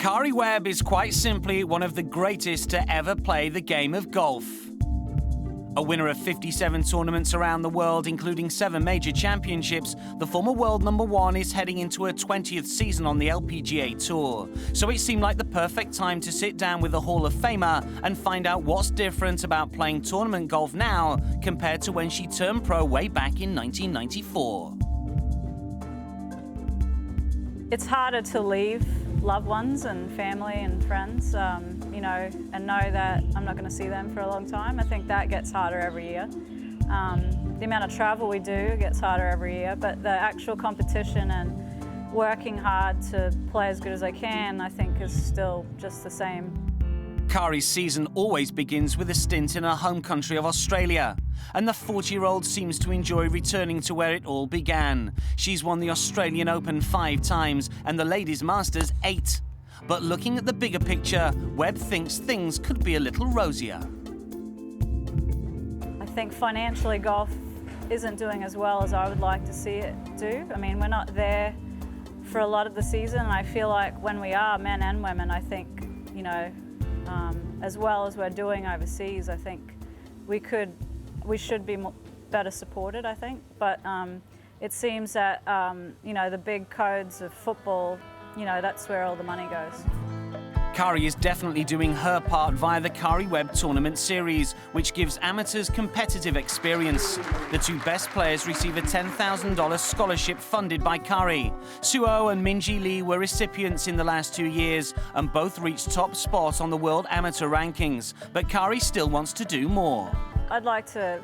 Karrie Webb is quite simply one of the greatest to ever play the game of golf. A winner of 57 tournaments around the world, including 7 major championships, the former world #1 is heading into her 20th season on the LPGA Tour. So it seemed like the perfect time to sit down with a Hall of Famer and find out what's different about playing tournament golf now compared to when she turned pro way back in 1994. It's harder to leave loved ones and family and friends, and know that I'm not going to see them for a long time. I think that gets harder every year. The amount of travel we do gets harder every year, but the actual competition and working hard to play as good as I can, I think, is still just the same. Karrie's season always begins with a stint in her home country of Australia, and the 40-year-old seems to enjoy returning to where it all began. She's won the Australian Open 5 times and the Ladies Masters 8. But looking at the bigger picture, Webb thinks things could be a little rosier. I think financially golf isn't doing as well as I would like to see it do. I mean, we're not there for a lot of the season, and I feel like when we are, men and women, I think, as well as we're doing overseas, I think we should be better supported, I think. But it seems that, the big codes of football, that's where all the money goes. Karrie is definitely doing her part via the Karrie Webb Tournament Series, which gives amateurs competitive experience. The 2 best players receive a $10,000 scholarship funded by Karrie. Suo and Minjee Lee were recipients in the last 2 years and both reached top spot on the World Amateur Rankings. But Karrie still wants to do more. I'd like to,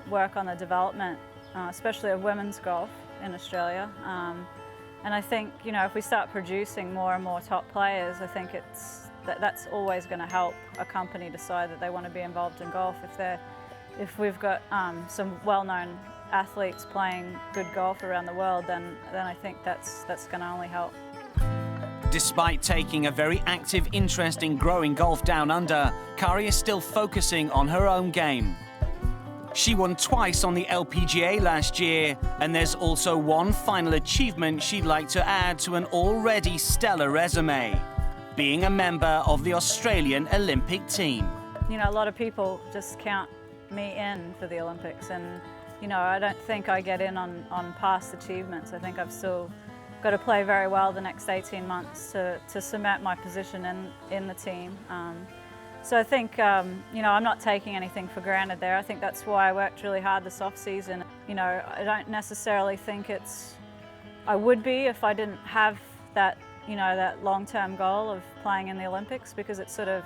work on the development, especially of women's golf in Australia. And I think, if we start producing more and more top players, I think that's always going to help a company decide that they want to be involved in golf. If we've got some well-known athletes playing good golf around the world, then I think that's going to only help. Despite taking a very active interest in growing golf down under, Karrie is still focusing on her own game. She won twice on the LPGA last year, and there's also one final achievement she'd like to add to an already stellar resume: being a member of the Australian Olympic team. A lot of people just count me in for the Olympics, and I don't think I get in on past achievements. I think I've still got to play very well the next 18 months to cement my position in the team. So I think, I'm not taking anything for granted there. I think that's why I worked really hard this off-season. I don't necessarily think I would be if I didn't have that, that long-term goal of playing in the Olympics, because I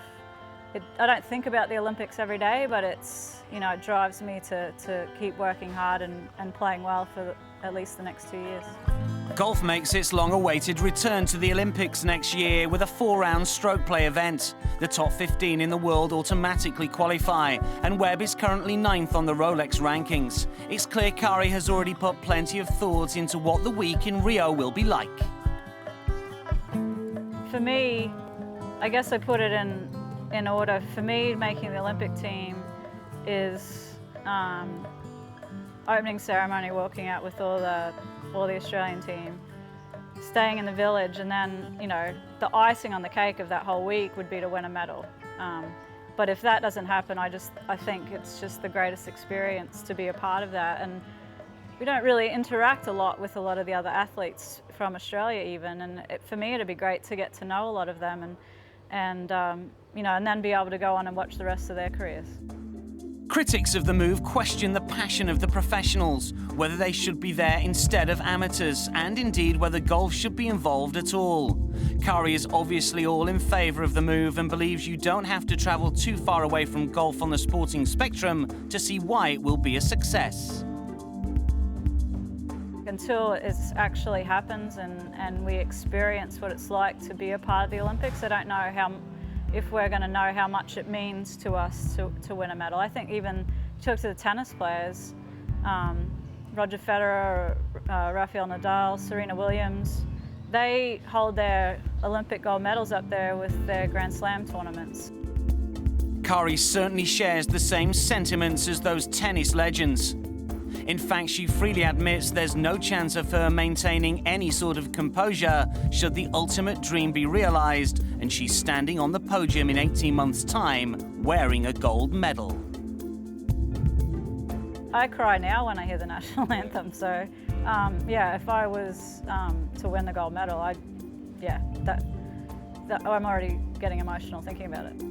don't think about the Olympics every day, but it drives me to keep working hard and playing well for at least the next 2 years. Golf makes its long-awaited return to the Olympics next year with a 4-round stroke play event. The top 15 in the world automatically qualify, and Webb is currently 9th on the Rolex rankings. It's clear Karrie has already put plenty of thought into what the week in Rio will be like. For me, I guess I put it in order. For me, making the Olympic team is opening ceremony, walking out with all the Australian team, staying in the village, and then, the icing on the cake of that whole week would be to win a medal. But if that doesn't happen, I think it's just the greatest experience to be a part of that. And we don't really interact a lot with a lot of the other athletes from Australia even, and for me it'd be great to get to know a lot of them and then be able to go on and watch the rest of their careers. Critics of the move question the passion of the professionals, whether they should be there instead of amateurs, and indeed whether golf should be involved at all. Karrie is obviously all in favour of the move and believes you don't have to travel too far away from golf on the sporting spectrum to see why it will be a success. Until it actually happens and we experience what it's like to be a part of the Olympics, I don't know if we're going to know how much it means to us to win a medal. I think even talk to the tennis players, Roger Federer, Rafael Nadal, Serena Williams, they hold their Olympic gold medals up there with their Grand Slam tournaments. Karrie certainly shares the same sentiments as those tennis legends. In fact, she freely admits there's no chance of her maintaining any sort of composure should the ultimate dream be realized and she's standing on the podium in 18 months' time wearing a gold medal. I cry now when I hear the national anthem, so yeah, if I was to win the gold medal, I'm already getting emotional thinking about it.